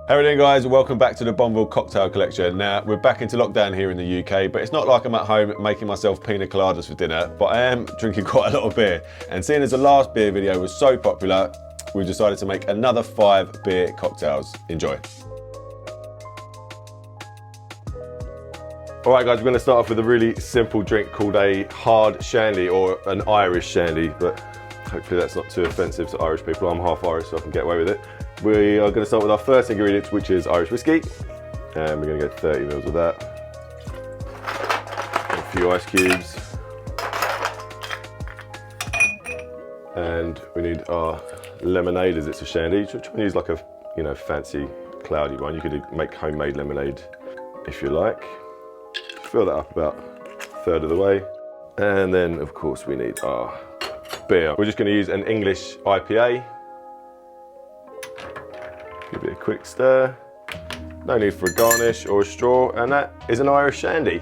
How are you doing, guys? Welcome back to the Bonneville cocktail collection. Now, we're back into lockdown here in the UK, but it's not like I'm at home making myself pina coladas for dinner, but I am drinking quite a lot of beer. And seeing as the last beer video was so popular, we decided to make another 5 beer cocktails. Enjoy. All right, guys, we're going to start off with a really simple drink called a hard shandy, or an Irish shandy, but hopefully that's not too offensive to Irish people. I'm half Irish, so I can get away with it. We are going to start with our first ingredient, which is Irish whiskey, and we're going to get 30 mils of that. A few ice cubes, and we need our lemonade, as it's a shandy. Try and use like a fancy cloudy one. You could make homemade lemonade if you like. Fill that up about a third of the way, and then of course we need our beer. We're just going to use an English IPA. Give it a quick stir. No need for a garnish or a straw, and that is an Irish shandy.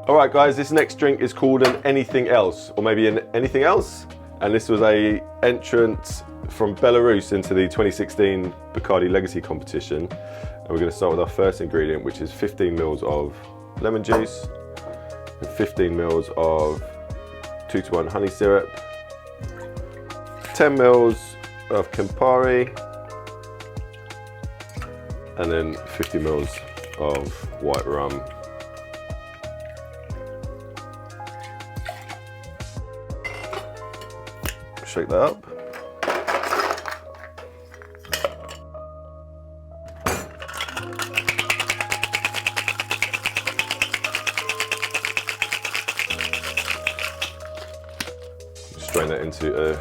All right, guys, this next drink is called an anything else, or maybe an anything else. And this was a entrant from Belarus into the 2016 Bacardi Legacy competition. And we're going to start with our first ingredient, which is 15 mils of lemon juice, and 15 mils of 2-to-1 honey syrup, 10 mils of Campari, and then 50 mils of white rum. Shake that up. Strain that into a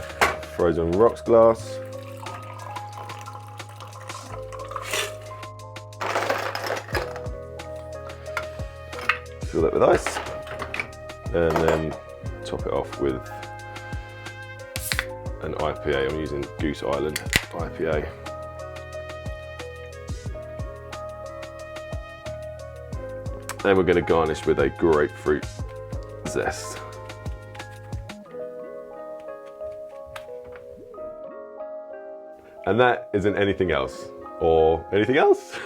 frozen rocks glass. Fill that with ice, and then top it off with an IPA. I'm using Goose Island IPA. And we're going to garnish with a grapefruit zest. And that isn't anything else, or anything else?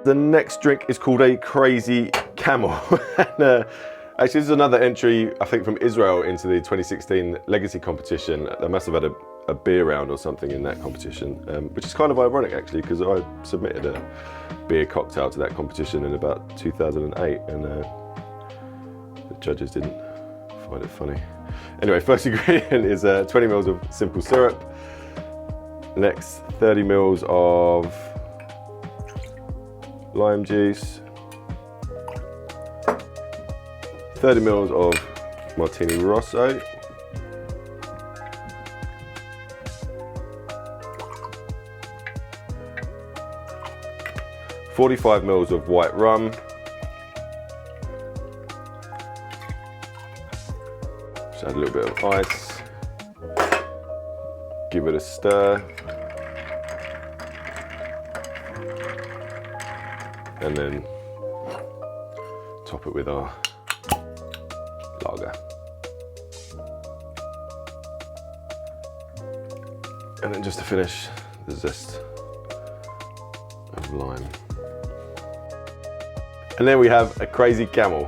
The next drink is called a Crazy Camel. And, actually, this is another entry, I think, from Israel into the 2016 Legacy competition. They must have had a beer round or something in that competition, which is kind of ironic, actually, because I submitted a beer cocktail to that competition in about 2008, and the judges didn't find it funny. Anyway, first ingredient is 20 mils of simple syrup. Next, 30 mils of lime juice. 30 mils of Martini Rosso. $45 mils of white rum. Just add a little bit of ice. Give it a stir. And then top it with our lager. And then just to finish, the zest of lime. And then we have a Crazy Camel.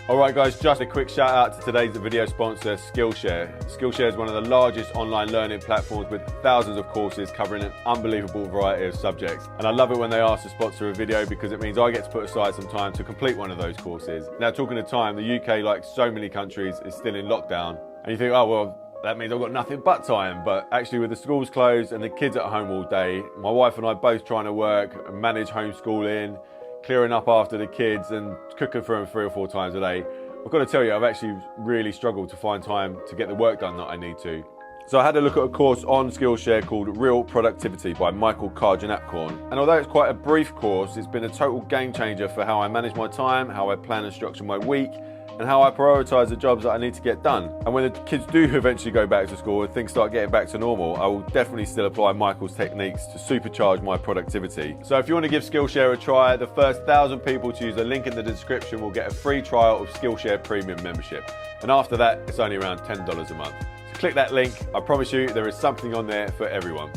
All right, guys, just a quick shout out to today's video sponsor, Skillshare. Skillshare is one of the largest online learning platforms with thousands of courses covering an unbelievable variety of subjects. And I love it when they ask to sponsor a video, because it means I get to put aside some time to complete one of those courses. Now, talking of time, the UK, like so many countries, is still in lockdown. And you think, oh, well, that means I've got nothing but time. But actually, with the schools closed and the kids at home all day, my wife and I both trying to work and manage homeschooling, clearing up after the kids and cooking for them 3 or 4 times a day, I've got to tell you, I've actually really struggled to find time to get the work done that I need to. So I had a look at a course on Skillshare called Real Productivity by Michael Cargian-Apcorn. And although it's quite a brief course, it's been a total game changer for how I manage my time, how I plan and structure my week, and how I prioritise the jobs that I need to get done. And when the kids do eventually go back to school and things start getting back to normal, I will definitely still apply Michael's techniques to supercharge my productivity. So if you want to give Skillshare a try, the first 1,000 people to use the link in the description will get a free trial of Skillshare Premium membership. And after that, it's only around $10 a month. So click that link. I promise you there is something on there for everyone.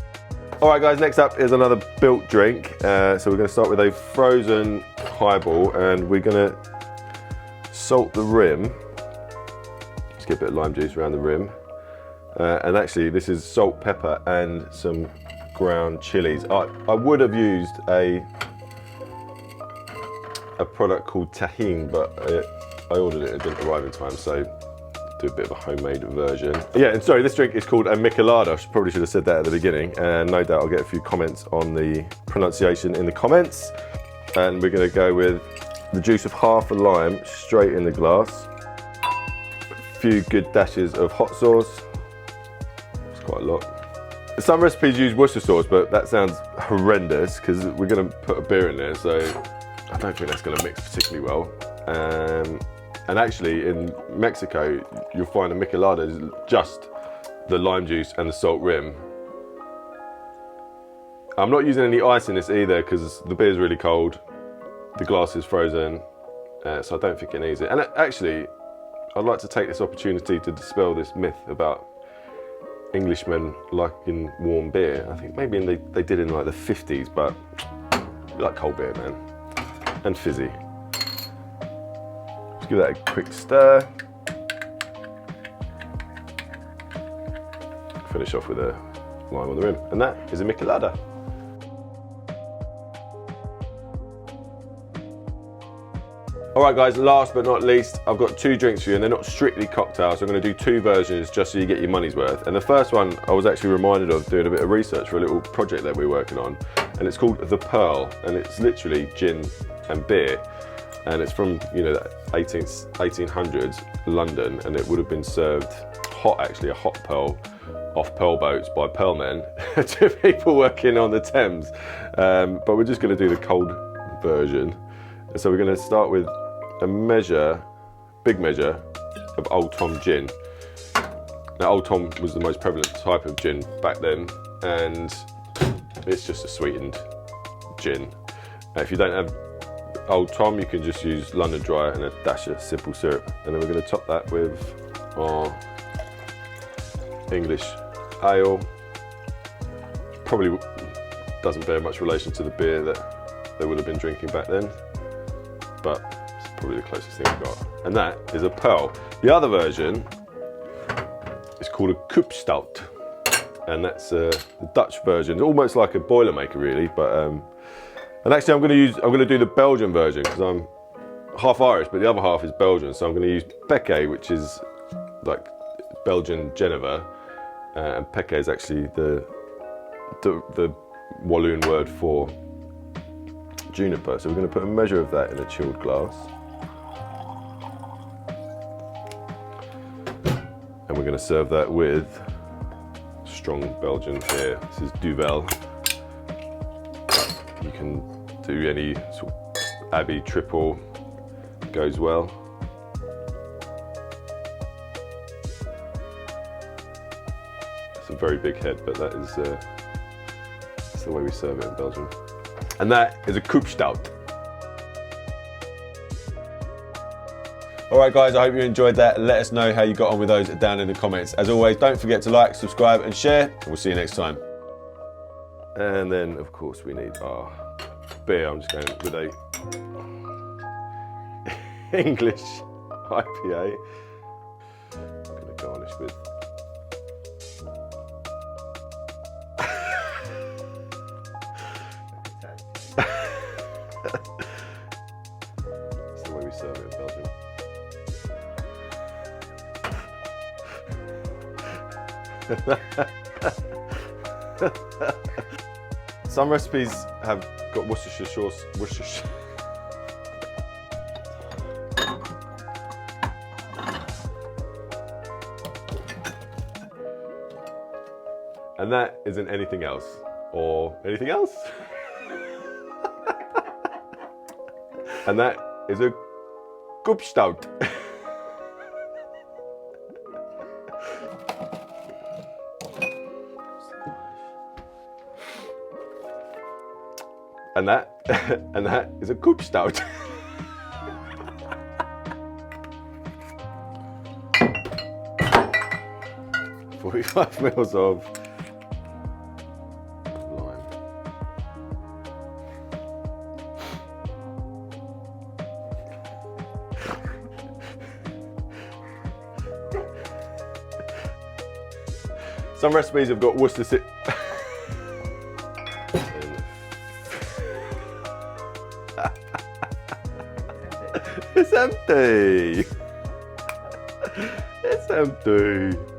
All right guys, next up is another built drink. So we're going to start with a frozen highball, and we're going to salt the rim. Just get a bit of lime juice around the rim. And actually this is salt, pepper and some ground chilies. I would have used a product called tahine, but I ordered it, it didn't arrive in time, so do a bit of a homemade version. Yeah, and sorry, this drink is called a michelada. Probably should have said that at the beginning, and no doubt I'll get a few comments on the pronunciation in the comments. And we're going to go with the juice of half a lime straight in the glass. A few good dashes of hot sauce. It's quite a lot. Some recipes use Worcester sauce, but that sounds horrendous because we're going to put a beer in there, so I don't think that's going to mix particularly well. And actually in Mexico, you'll find a michelada is just the lime juice and the salt rim. I'm not using any ice in this either because the beer's really cold, the glass is frozen, so I don't think it needs it. And actually, I'd like to take this opportunity to dispel this myth about Englishmen liking warm beer. I think maybe they did in like the 50s, but we like cold beer, man, and fizzy. Just give that a quick stir. Finish off with a lime on the rim, and that is a michelada. All right guys, last but not least, I've got two drinks for you, and they're not strictly cocktails, so I'm going to do two versions just so you get your money's worth. And the first one I was actually reminded of doing a bit of research for a little project that we're working on, and it's called The Pearl, and it's literally gin and beer. And it's from, you know, the 1800s London, and it would have been served hot, actually, a hot pearl off pearl boats by pearlmen to people working on the Thames. But we're just going to do the cold version. So we're going to start with a measure, big measure of Old Tom gin. Now Old Tom was the most prevalent type of gin back then, and it's just a sweetened gin. If you don't have Old Tom, you can just use London Dry and a dash of simple syrup. And then we're going to top that with our English ale. Probably doesn't bear much relation to the beer that they would have been drinking back then, but it's probably the closest thing we've got. And that is a Pearl. The other version is called a COUPE stout, and that's the Dutch version. It's almost like a Boilermaker really, but and actually I'm going to do the Belgian version because I'm half Irish, but the other half is Belgian. So I'm going to use Peke, which is like Belgian Geneva, and Peke is actually the Walloon word for juniper. So we're going to put a measure of that in a chilled glass, and we're going to serve that with strong Belgian here. This is Duvel. You can do any sort of Abbey triple, goes well. It's a very big head, but that is that's the way we serve it in Belgium. And that is a COUPE stout. All right guys, I hope you enjoyed that. Let us know how you got on with those down in the comments. As always, don't forget to like, subscribe and share, and we'll see you next time. And then of course we need our beer. I'm just going with a English IPA. I'm going to garnish with that's the way we serve it in Belgium. Some recipes have got Worcestershire sauce. And that isn't anything else. Or anything else? And that is a COUPE stout. And that, and that is a COUPE stout. 45 mils of lime. Some recipes have got Worcestershire. It's empty. It's empty.